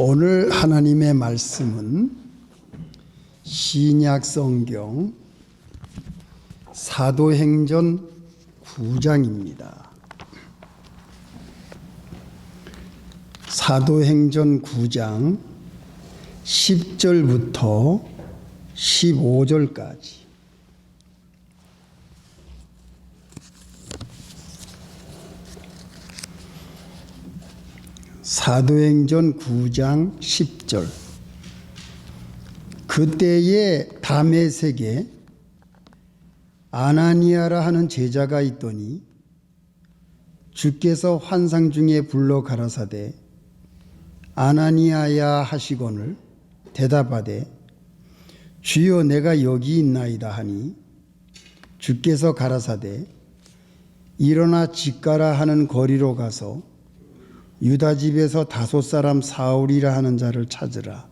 오늘 하나님의 말씀은 신약 성경 사도행전 9장입니다. 사도행전 9장 10절부터 15절까지. 사도행전 9장 10절. 그때에 다메섹에 아나니아라 하는 제자가 있더니 주께서 환상 중에 불러 가라사대 아나니아야 하시거늘 대답하되 주여 내가 여기 있나이다 하니 주께서 가라사대 일어나 집가라 하는 거리로 가서 유다 집에서 5 사울이라 하는 자를 찾으라.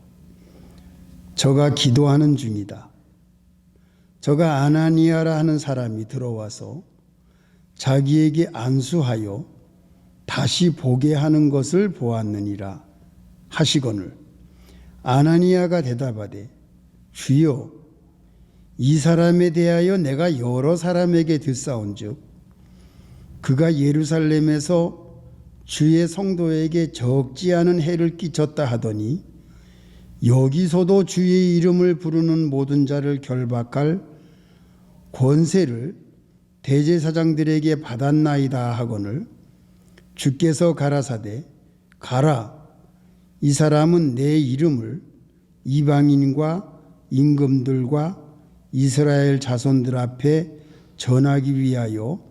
저가 기도하는 중이다. 저가 아나니아라 하는 사람이 들어와서 자기에게 안수하여 다시 보게 하는 것을 보았느니라 하시거늘 아나니아가 대답하되 주여 이 사람에 대하여 내가 여러 사람에게 듣사온즉 그가 예루살렘에서 주의 성도에게 적지 않은 해를 끼쳤다 하더니 여기서도 주의 이름을 부르는 모든 자를 결박할 권세를 대제사장들에게 받았나이다 하거늘 주께서 가라사대 가라 이 사람은 내 이름을 이방인과 임금들과 이스라엘 자손들 앞에 전하기 위하여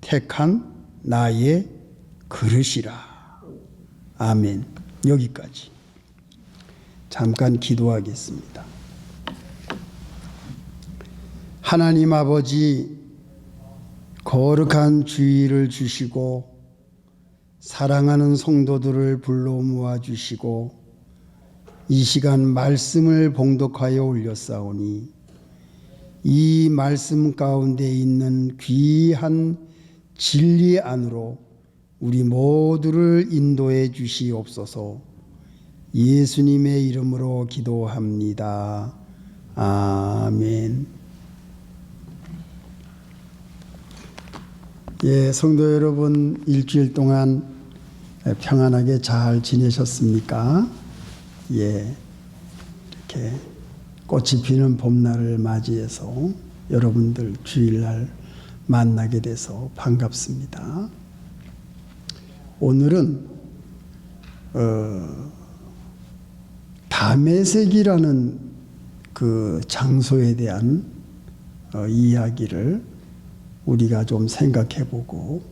택한 나의 그릇이라. 아멘. 여기까지. 잠깐 기도하겠습니다. 하나님 아버지, 거룩한 주의를 주시고 사랑하는 성도들을 불러 모아 주시고 이 시간 말씀을 봉독하여 올렸사오니 이 말씀 가운데 있는 귀한 진리 안으로 우리 모두를 인도해 주시옵소서. 예수님의 이름으로 기도합니다. 아멘. 예, 성도 여러분, 일주일 동안 평안하게 잘 지내셨습니까? 예, 이렇게 꽃이 피는 봄날을 맞이해서 여러분들 주일날 만나게 돼서 반갑습니다. 오늘은 다메섹이라는 그 장소에 대한 이야기를 우리가 좀 생각해 보고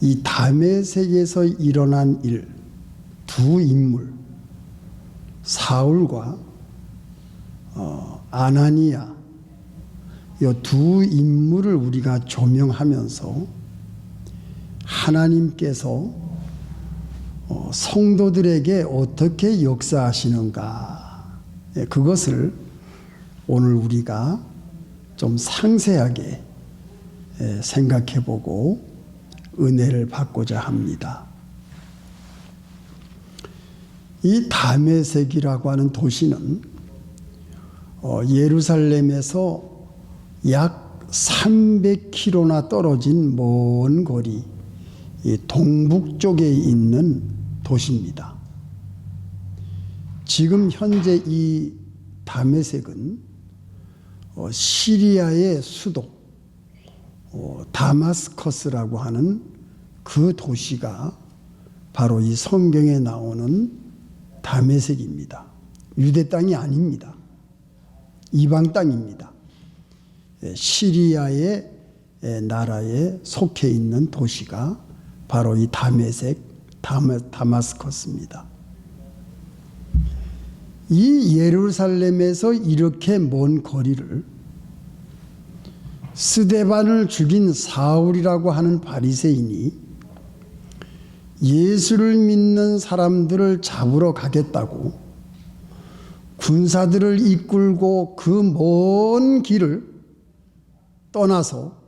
이 다메섹에서 일어난 일, 두 인물 사울과 아나니아 이 두 인물을 우리가 조명하면서 하나님께서 성도들에게 어떻게 역사하시는가, 그것을 오늘 우리가 좀 상세하게 생각해 보고 은혜를 받고자 합니다. 이 다메섹이라고 하는 도시는 예루살렘에서 약 300km나 떨어진 먼 거리 이 동북쪽에 있는 도시입니다. 지금 현재 이 다메섹은 시리아의 수도 다마스커스라고 하는 그 도시가 바로 이 성경에 나오는 다메섹입니다. 유대 땅이 아닙니다. 이방 땅입니다. 시리아의 나라에 속해 있는 도시가 바로 이 다메섹, 다마스커스입니다. 이 예루살렘에서 이렇게 먼 거리를 스데반을 죽인 사울이라고 하는 바리새인이 예수를 믿는 사람들을 잡으러 가겠다고 군사들을 이끌고 그 먼 길을 떠나서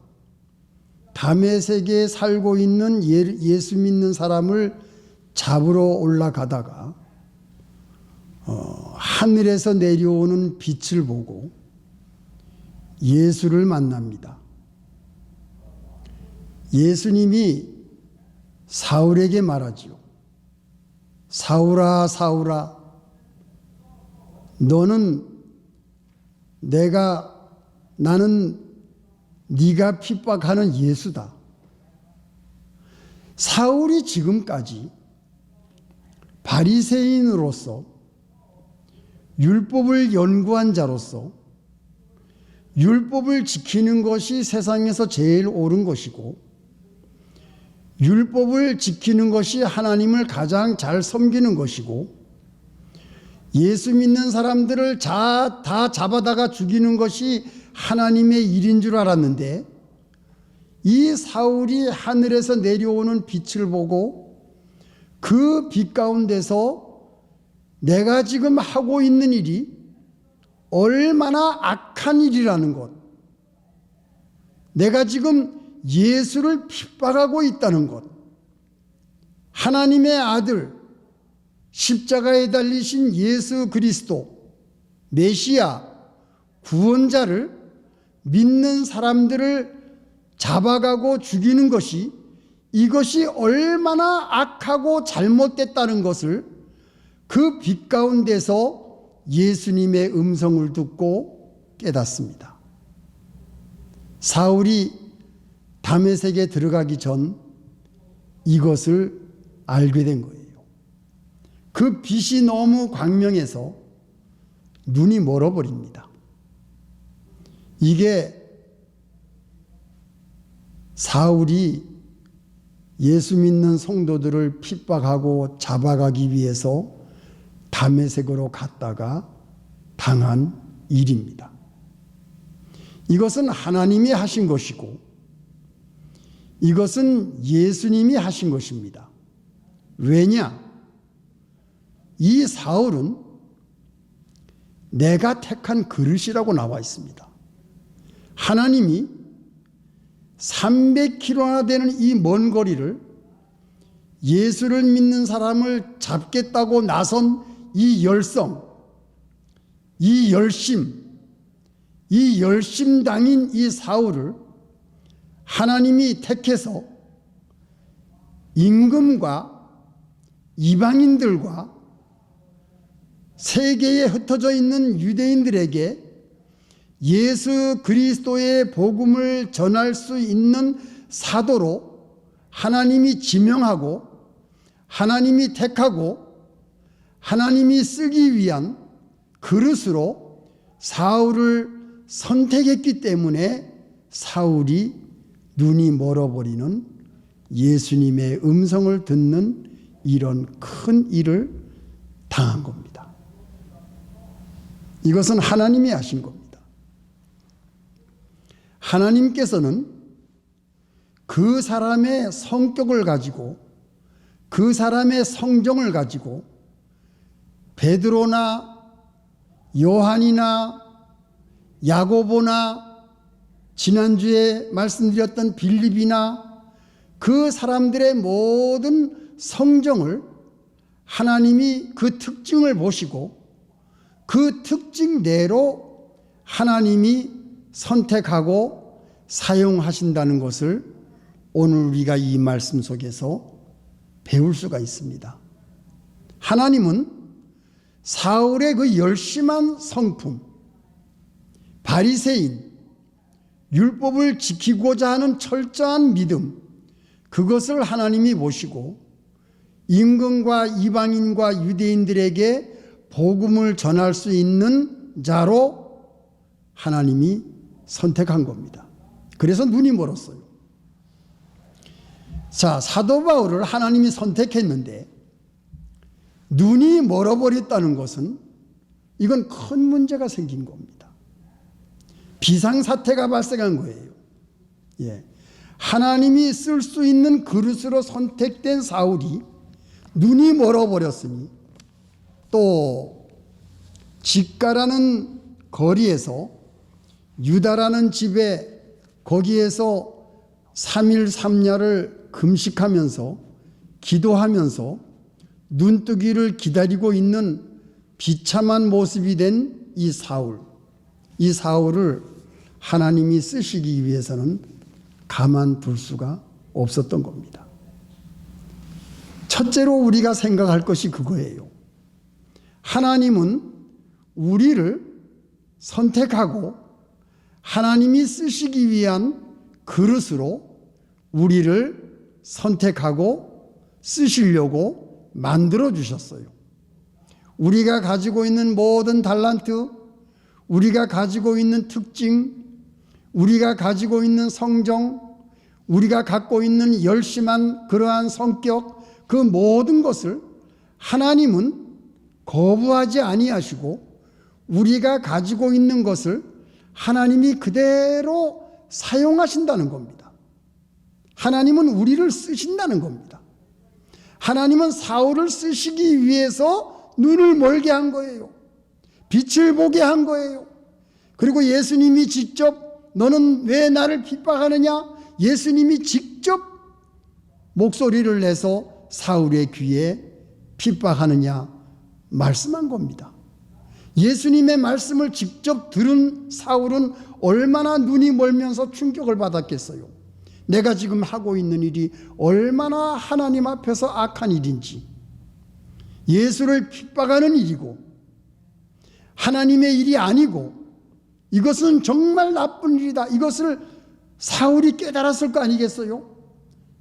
다메섹에 살고 있는 예수 믿는 사람을 잡으러 올라가다가 하늘에서 내려오는 빛을 보고 예수를 만납니다. 예수님이 사울에게 말하지요. 사울아, 사울아, 나는 네가 핍박하는 예수다. 사울이 지금까지 바리새인으로서 율법을 연구한 자로서 율법을 지키는 것이 세상에서 제일 옳은 것이고 율법을 지키는 것이 하나님을 가장 잘 섬기는 것이고 예수 믿는 사람들을 다 잡아다가 죽이는 것이 하나님의 일인 줄 알았는데 이 사울이 하늘에서 내려오는 빛을 보고 그 빛 가운데서 내가 지금 하고 있는 일이 얼마나 악한 일이라는 것, 내가 지금 예수를 핍박하고 있다는 것, 하나님의 아들, 십자가에 달리신 예수 그리스도, 메시아, 구원자를 믿는 사람들을 잡아가고 죽이는 것이 이것이 얼마나 악하고 잘못됐다는 것을 그 빛 가운데서 예수님의 음성을 듣고 깨닫습니다. 사울이 다메섹에 들어가기 전 이것을 알게 된 거예요. 그 빛이 너무 광명해서 눈이 멀어버립니다. 이게 사울이 예수 믿는 성도들을 핍박하고 잡아가기 위해서 다메섹으로 갔다가 당한 일입니다. 이것은 하나님이 하신 것이고 이것은 예수님이 하신 것입니다. 왜냐? 이 사울은 내가 택한 그릇이라고 나와 있습니다. 하나님이 300km나 되는 이 먼 거리를 예수를 믿는 사람을 잡겠다고 나선 이 열성, 이 열심당인 이 사울을 하나님이 택해서 임금과 이방인들과 세계에 흩어져 있는 유대인들에게 예수 그리스도의 복음을 전할 수 있는 사도로 하나님이 지명하고 하나님이 택하고 하나님이 쓰기 위한 그릇으로 사울을 선택했기 때문에 사울이 눈이 멀어버리는 예수님의 음성을 듣는 이런 큰 일을 당한 겁니다. 이것은 하나님이 하신 겁니다. 하나님께서는 그 사람의 성격을 가지고 그 사람의 성정을 가지고 베드로나 요한이나 야고보나 지난주에 말씀드렸던 빌립이나 그 사람들의 모든 성정을 하나님이 그 특징을 보시고 그 특징대로 하나님이 선택하고 사용하신다는 것을 오늘 우리가 이 말씀 속에서 배울 수가 있습니다. 하나님은 사울의 그 열심한 성품, 바리새인, 율법을 지키고자 하는 철저한 믿음, 그것을 하나님이 보시고 임금과 이방인과 유대인들에게 복음을 전할 수 있는 자로 하나님이 선택한 겁니다. 그래서 눈이 멀었어요. 자, 사도 바울을 하나님이 선택했는데 눈이 멀어버렸다는 것은 이건 큰 문제가 생긴 겁니다. 비상사태가 발생한 거예요. 예. 하나님이 쓸 수 있는 그릇으로 선택된 사울이 눈이 멀어버렸으니 또 직가라는 거리에서 유다라는 집에 거기에서 3일 3야를 금식하면서 기도하면서 눈뜨기를 기다리고 있는 비참한 모습이 된 이 사울을 하나님이 쓰시기 위해서는 가만둘 수가 없었던 겁니다. 첫째로 우리가 생각할 것이 그거예요. 하나님은 우리를 선택하고 하나님이 쓰시기 위한 그릇으로 우리를 선택하고 쓰시려고 만들어 주셨어요. 우리가 가지고 있는 모든 달란트, 우리가 가지고 있는 특징, 우리가 가지고 있는 성정, 우리가 갖고 있는 열심한 그러한 성격, 그 모든 것을 하나님은 거부하지 아니하시고 우리가 가지고 있는 것을 하나님이 그대로 사용하신다는 겁니다. 하나님은 우리를 쓰신다는 겁니다. 하나님은 사울을 쓰시기 위해서 눈을 멀게 한 거예요. 빛을 보게 한 거예요. 그리고 예수님이 직접 너는 왜 나를 핍박하느냐? 예수님이 직접 목소리를 내서 사울의 귀에 핍박하느냐 말씀한 겁니다. 예수님의 말씀을 직접 들은 사울은 얼마나 눈이 멀면서 충격을 받았겠어요. 내가 지금 하고 있는 일이 얼마나 하나님 앞에서 악한 일인지, 예수를 핍박하는 일이고 하나님의 일이 아니고 이것은 정말 나쁜 일이다. 이것을 사울이 깨달았을 거 아니겠어요?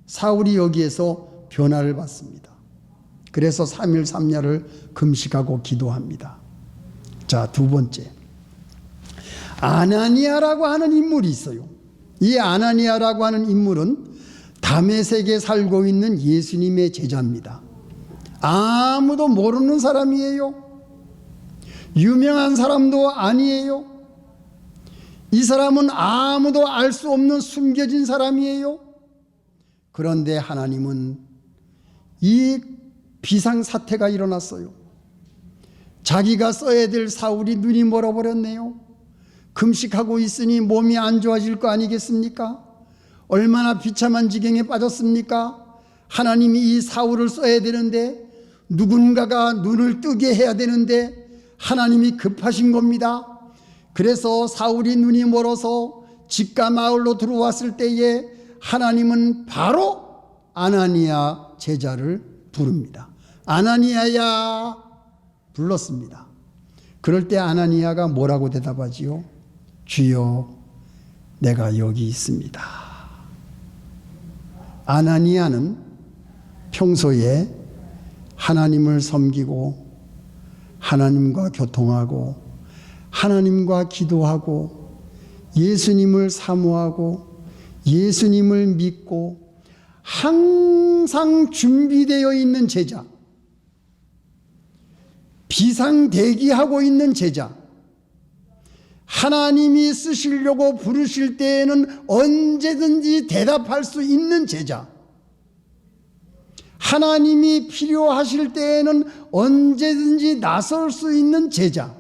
사울이 여기에서 변화를 받습니다. 그래서 3일 3야를 금식하고 기도합니다. 자, 두 번째, 아나니아라고 하는 인물이 있어요. 이 아나니아라고 하는 인물은 다메섹에 살고 있는 예수님의 제자입니다. 아무도 모르는 사람이에요. 유명한 사람도 아니에요. 이 사람은 아무도 알 수 없는 숨겨진 사람이에요. 그런데 하나님은 이 비상사태가 일어났어요. 자기가 써야 될 사울이 눈이 멀어버렸네요. 금식하고 있으니 몸이 안 좋아질 거 아니겠습니까? 얼마나 비참한 지경에 빠졌습니까? 하나님이 이 사울을 써야 되는데, 누군가가 눈을 뜨게 해야 되는데 하나님이 급하신 겁니다. 그래서 사울이 눈이 멀어서 집과 마을로 들어왔을 때에 하나님은 바로 아나니아 제자를 부릅니다. 아나니아야 불렀습니다. 그럴 때 아나니아가 뭐라고 대답하지요? 주여, 내가 여기 있습니다. 아나니아는 평소에 하나님을 섬기고 하나님과 교통하고 하나님과 기도하고 예수님을 사모하고 예수님을 믿고 항상 준비되어 있는 제자, 비상대기하고 있는 제자, 하나님이 쓰시려고 부르실 때에는 언제든지 대답할 수 있는 제자, 하나님이 필요하실 때에는 언제든지 나설 수 있는 제자,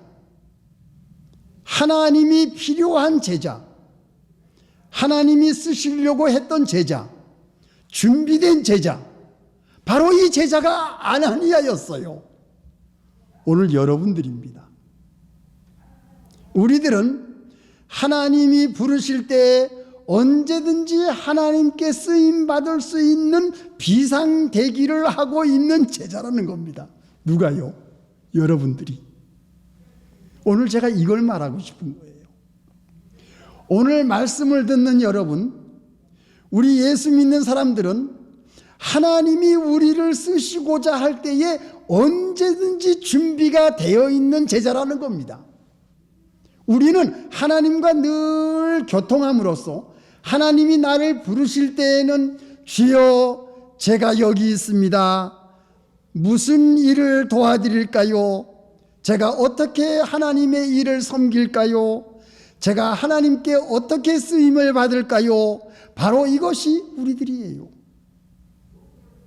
하나님이 필요한 제자, 하나님이 쓰시려고 했던 제자, 준비된 제자, 바로 이 제자가 아나니아였어요. 오늘 여러분들입니다. 우리들은 하나님이 부르실 때 언제든지 하나님께 쓰임받을 수 있는 비상대기를 하고 있는 제자라는 겁니다. 누가요? 여러분들이. 오늘 제가 이걸 말하고 싶은 거예요. 오늘 말씀을 듣는 여러분, 우리 예수 믿는 사람들은 하나님이 우리를 쓰시고자 할 때에 언제든지 준비가 되어 있는 제자라는 겁니다. 우리는 하나님과 늘 교통함으로써 하나님이 나를 부르실 때에는 주여, 제가 여기 있습니다. 무슨 일을 도와드릴까요? 제가 어떻게 하나님의 일을 섬길까요? 제가 하나님께 어떻게 쓰임을 받을까요? 바로 이것이 우리들이에요.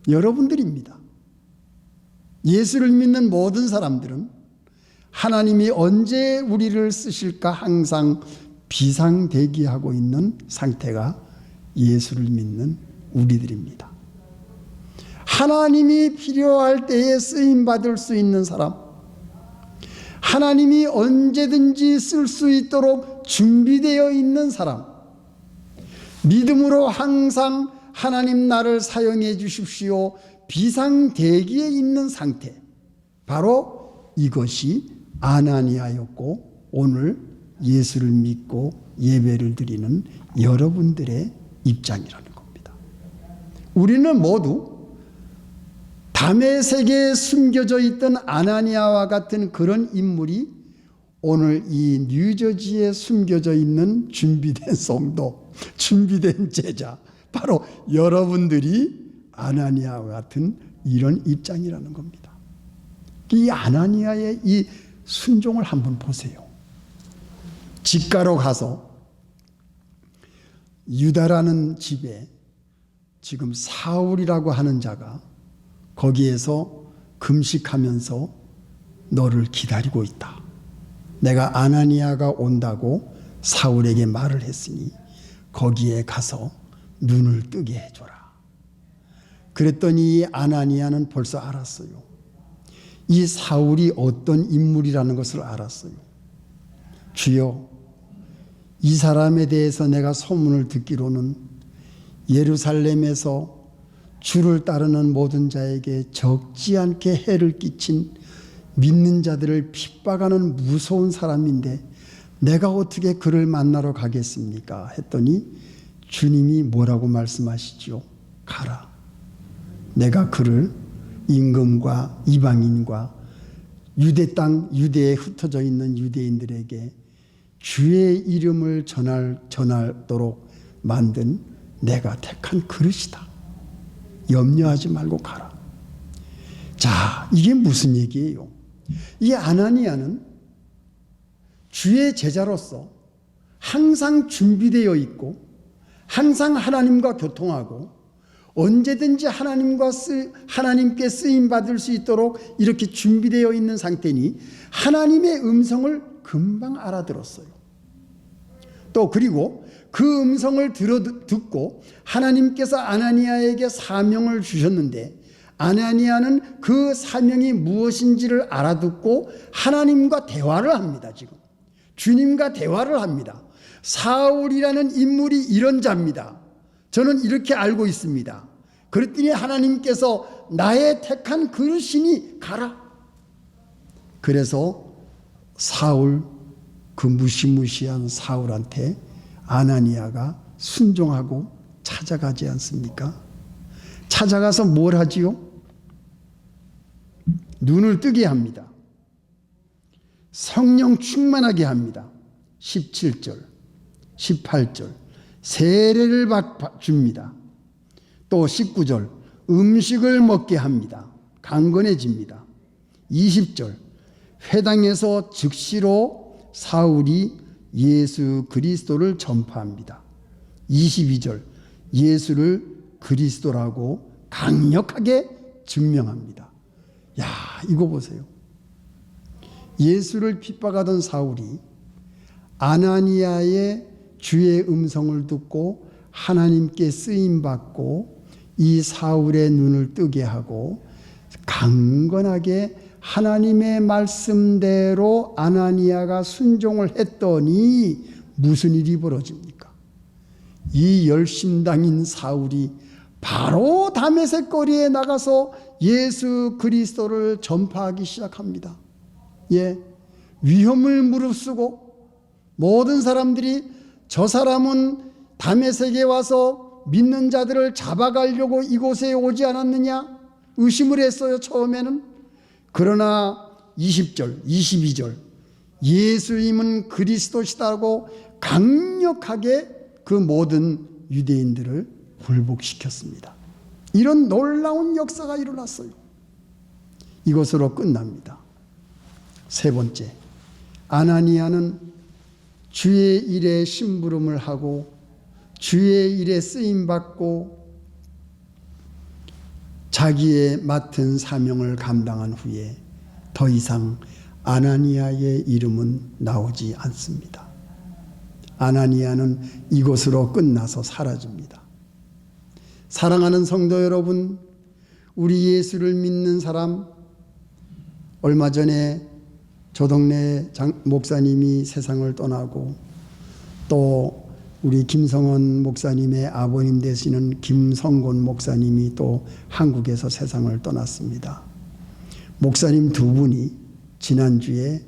여러분들입니다. 예수를 믿는 모든 사람들은 하나님이 언제 우리를 쓰실까 항상 비상대기하고 있는 상태가 예수를 믿는 우리들입니다. 하나님이 필요할 때에 쓰임받을 수 있는 사람, 하나님이 언제든지 쓸 수 있도록 준비되어 있는 사람, 믿음으로 항상 하나님 나를 사용해 주십시오 비상대기에 있는 상태, 바로 이것이 아나니아였고 오늘 예수를 믿고 예배를 드리는 여러분들의 입장이라는 겁니다. 우리는 모두 다메섹에 숨겨져 있던 아나니아와 같은 그런 인물이 오늘 이 뉴저지에 숨겨져 있는 준비된 성도, 준비된 제자, 바로 여러분들이 아나니아와 같은 이런 입장이라는 겁니다. 이 아나니아의 이 순종을 한번 보세요. 집가로 가서 유다라는 집에 지금 사울이라고 하는 자가 거기에서 금식하면서 너를 기다리고 있다. 내가 아나니아가 온다고 사울에게 말을 했으니 거기에 가서 눈을 뜨게 해줘라. 그랬더니 아나니아는 벌써 알았어요. 이 사울이 어떤 인물이라는 것을 알았어요. 주여, 이 사람에 대해서 내가 소문을 듣기로는 예루살렘에서 주를 따르는 모든 자에게 적지 않게 해를 끼친 믿는 자들을 핍박하는 무서운 사람인데 내가 어떻게 그를 만나러 가겠습니까? 했더니 주님이 뭐라고 말씀하시죠? 가라. 내가 그를 임금과 이방인과 유대 땅, 유대에 흩어져 있는 유대인들에게 주의 이름을 전하도록 만든 내가 택한 그릇이다. 염려하지 말고 가라. 자, 이게 무슨 얘기예요? 이 아나니아는 주의 제자로서 항상 준비되어 있고 항상 하나님과 교통하고 언제든지 하나님께 쓰임받을 수 있도록 이렇게 준비되어 있는 상태니 하나님의 음성을 금방 알아들었어요. 또 그리고 그 음성을 듣고 하나님께서 아나니아에게 사명을 주셨는데 아나니아는 그 사명이 무엇인지를 알아듣고 하나님과 대화를 합니다. 지금 주님과 대화를 합니다. 사울이라는 인물이 이런 자입니다. 저는 이렇게 알고 있습니다. 그랬더니 하나님께서 나의 택한 그릇이니 가라. 그래서 사울, 그 무시무시한 사울한테 아나니아가 순종하고 찾아가지 않습니까? 찾아가서 뭘 하지요? 눈을 뜨게 합니다. 성령 충만하게 합니다. 17절, 18절 세례를 줍니다. 또 19절 음식을 먹게 합니다. 강건해집니다. 20절 회당에서 즉시로 사울이 예수 그리스도를 전파합니다. 22절 예수를 그리스도라고 강력하게 증명합니다. 야, 이거 보세요. 예수를 핍박하던 사울이 아나니아의 주의 음성을 듣고 하나님께 쓰임받고 이 사울의 눈을 뜨게 하고 강건하게 하나님의 말씀대로 아나니아가 순종을 했더니 무슨 일이 벌어집니까? 이 열심당인 사울이 바로 다메섹 거리에 나가서 예수 그리스도를 전파하기 시작합니다. 예, 위험을 무릅쓰고 모든 사람들이 저 사람은 다메섹에 와서 믿는 자들을 잡아가려고 이곳에 오지 않았느냐 의심을 했어요, 처음에는. 그러나 20절, 22절 예수님은 그리스도시다고 강력하게 그 모든 유대인들을 굴복시켰습니다. 이런 놀라운 역사가 일어났어요. 이것으로 끝납니다. 세 번째, 아나니아는 주의 일에 심부름을 하고 주의 일에 쓰임받고 자기의 맡은 사명을 감당한 후에 더 이상 아나니아의 이름은 나오지 않습니다. 아나니아는 이것으로 끝나서 사라집니다. 사랑하는 성도 여러분, 우리 예수를 믿는 사람, 얼마 전에 조덕래 목사님이 세상을 떠나고 또 우리 김성원 목사님의 아버님 되시는 김성곤 목사님이 또 한국에서 세상을 떠났습니다. 목사님 두 분이 지난주에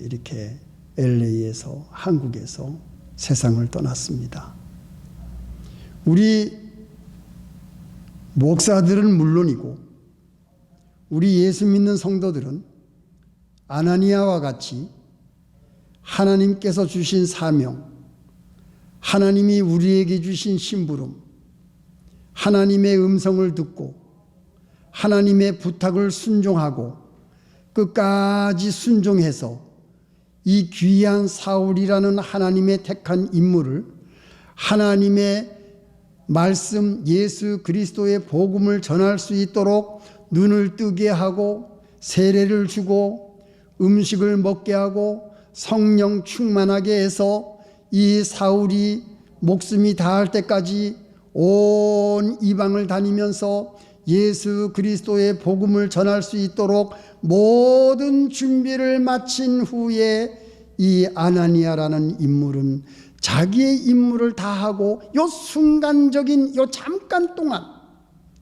이렇게 LA에서 한국에서 세상을 떠났습니다. 우리 목사들은 물론이고 우리 예수 믿는 성도들은 아나니아와 같이 하나님께서 주신 사명, 하나님이 우리에게 주신 심부름, 하나님의 음성을 듣고 하나님의 부탁을 순종하고 끝까지 순종해서 이 귀한 사울이라는 하나님의 택한 인물을 하나님의 말씀 예수 그리스도의 복음을 전할 수 있도록 눈을 뜨게 하고 세례를 주고 음식을 먹게 하고 성령 충만하게 해서 이 사울이 목숨이 다할 때까지 온 이방을 다니면서 예수 그리스도의 복음을 전할 수 있도록 모든 준비를 마친 후에 이 아나니아라는 인물은 자기의 임무를 다하고 요 순간적인 요 잠깐 동안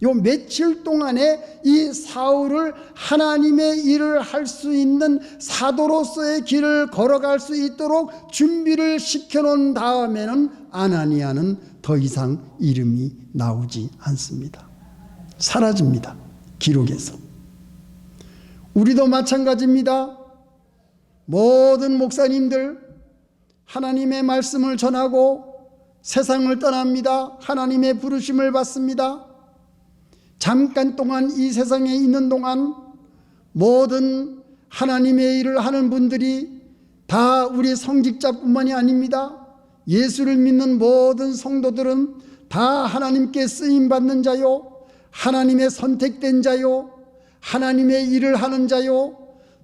요 며칠 동안에 이 사울을 하나님의 일을 할 수 있는 사도로서의 길을 걸어갈 수 있도록 준비를 시켜놓은 다음에는 아나니아는 더 이상 이름이 나오지 않습니다. 사라집니다. 기록에서. 우리도 마찬가지입니다. 모든 목사님들 하나님의 말씀을 전하고 세상을 떠납니다. 하나님의 부르심을 받습니다. 잠깐 동안 이 세상에 있는 동안 모든 하나님의 일을 하는 분들이 다 우리 성직자뿐만이 아닙니다. 예수를 믿는 모든 성도들은 다 하나님께 쓰임받는 자요, 하나님의 선택된 자요, 하나님의 일을 하는 자요,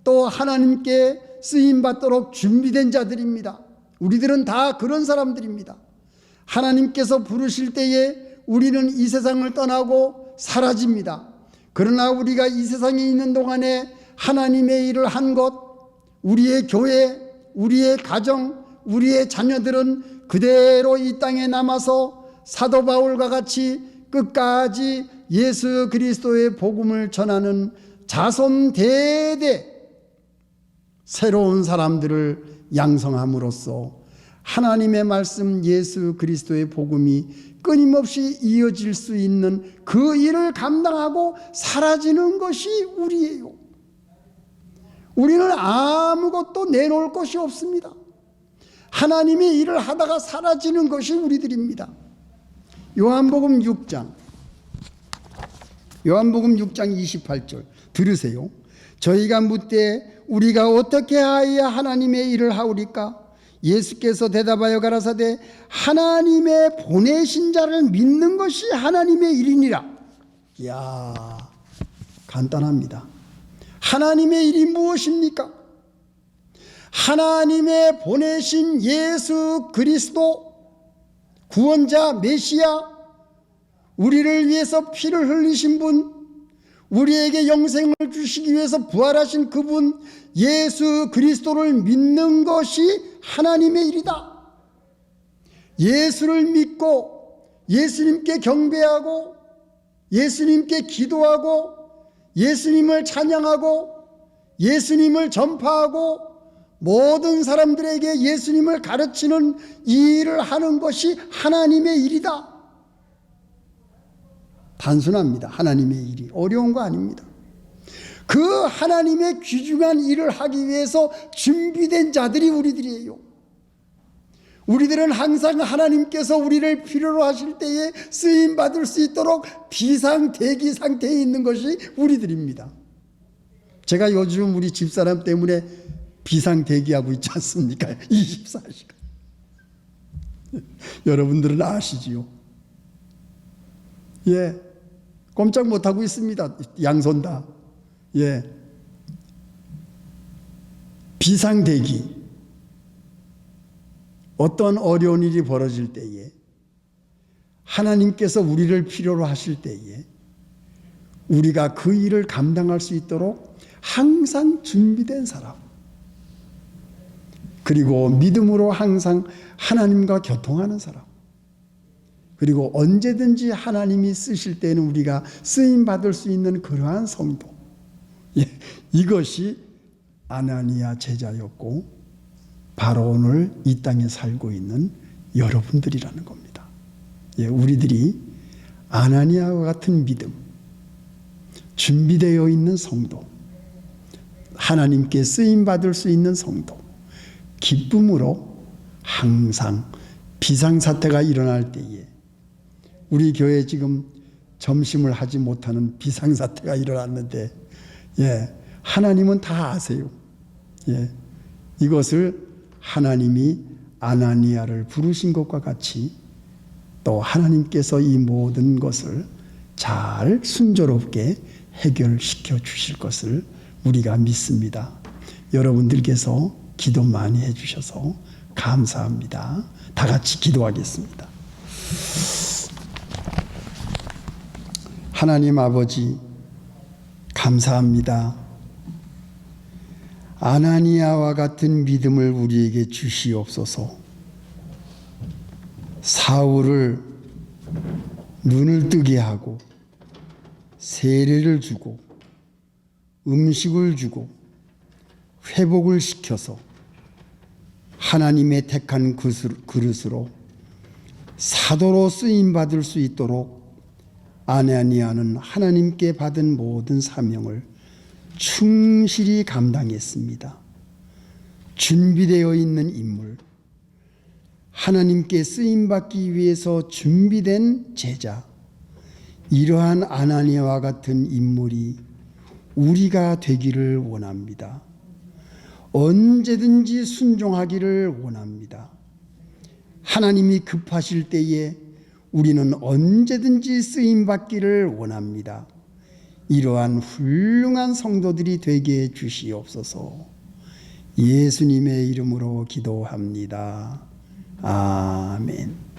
또 하나님께 쓰임받도록 준비된 자들입니다. 우리들은 다 그런 사람들입니다. 하나님께서 부르실 때에 우리는 이 세상을 떠나고 사라집니다. 그러나 우리가 이 세상에 있는 동안에 하나님의 일을 한 것, 우리의 교회, 우리의 가정, 우리의 자녀들은 그대로 이 땅에 남아서 사도 바울과 같이 끝까지 예수 그리스도의 복음을 전하는 자손 대대 새로운 사람들을 양성함으로써 하나님의 말씀 예수 그리스도의 복음이 끊임없이 이어질 수 있는 그 일을 감당하고 사라지는 것이 우리예요. 우리는 아무것도 내놓을 것이 없습니다. 하나님의 일을 하다가 사라지는 것이 우리들입니다. 요한복음 6장 28절 들으세요. 저희가 묻되 우리가 어떻게 하여야 하나님의 일을 하오리까? 예수께서 대답하여 가라사대 하나님의 보내신 자를 믿는 것이 하나님의 일이니라. 이야, 간단합니다. 하나님의 일이 무엇입니까? 하나님의 보내신 예수 그리스도 구원자 메시아, 우리를 위해서 피를 흘리신 분, 우리에게 영생을 주시기 위해서 부활하신 그분 예수 그리스도를 믿는 것이 하나님의 일이다. 예수를 믿고 예수님께 경배하고 예수님께 기도하고 예수님을 찬양하고 예수님을 전파하고 모든 사람들에게 예수님을 가르치는 이 일을 하는 것이 하나님의 일이다. 단순합니다. 하나님의 일이 어려운 거 아닙니다. 그 하나님의 귀중한 일을 하기 위해서 준비된 자들이 우리들이에요. 우리들은 항상 하나님께서 우리를 필요로 하실 때에 쓰임받을 수 있도록 비상대기 상태에 있는 것이 우리들입니다. 제가 요즘 우리 집사람 때문에 비상대기하고 있지 않습니까? 24시간. 여러분들은 아시지요? 예, 꼼짝 못하고 있습니다. 양손 다. 예, 비상대기. 어떤 어려운 일이 벌어질 때에 하나님께서 우리를 필요로 하실 때에 우리가 그 일을 감당할 수 있도록 항상 준비된 사람, 그리고 믿음으로 항상 하나님과 교통하는 사람. 그리고 언제든지 하나님이 쓰실 때는 우리가 쓰임받을 수 있는 그러한 성도. 이것이 아나니아 제자였고 바로 오늘 이 땅에 살고 있는 여러분들이라는 겁니다. 우리들이 아나니아와 같은 믿음, 준비되어 있는 성도, 하나님께 쓰임받을 수 있는 성도, 기쁨으로 항상 비상사태가 일어날 때에 우리 교회에 지금 점심을 하지 못하는 비상사태가 일어났는데 하나님은 다 아세요. 이것을 하나님이 아나니아를 부르신 것과 같이 또 하나님께서 이 모든 것을 잘 순조롭게 해결시켜 주실 것을 우리가 믿습니다. 여러분들께서 기도 많이 해주셔서 감사합니다. 다 같이 기도하겠습니다. 하나님 아버지 감사합니다. 아나니아와 같은 믿음을 우리에게 주시옵소서. 사울을 눈을 뜨게 하고 세례를 주고 음식을 주고 회복을 시켜서 하나님의 택한 그릇으로 사도로 쓰임받을 수 있도록 아나니아는 하나님께 받은 모든 사명을 충실히 감당했습니다. 준비되어 있는 인물, 하나님께 쓰임받기 위해서 준비된 제자, 이러한 아나니아와 같은 인물이 우리가 되기를 원합니다. 언제든지 순종하기를 원합니다. 하나님이 급하실 때에 우리는 언제든지 쓰임받기를 원합니다. 이러한 훌륭한 성도들이 되게 해 주시옵소서. 예수님의 이름으로 기도합니다. 아멘.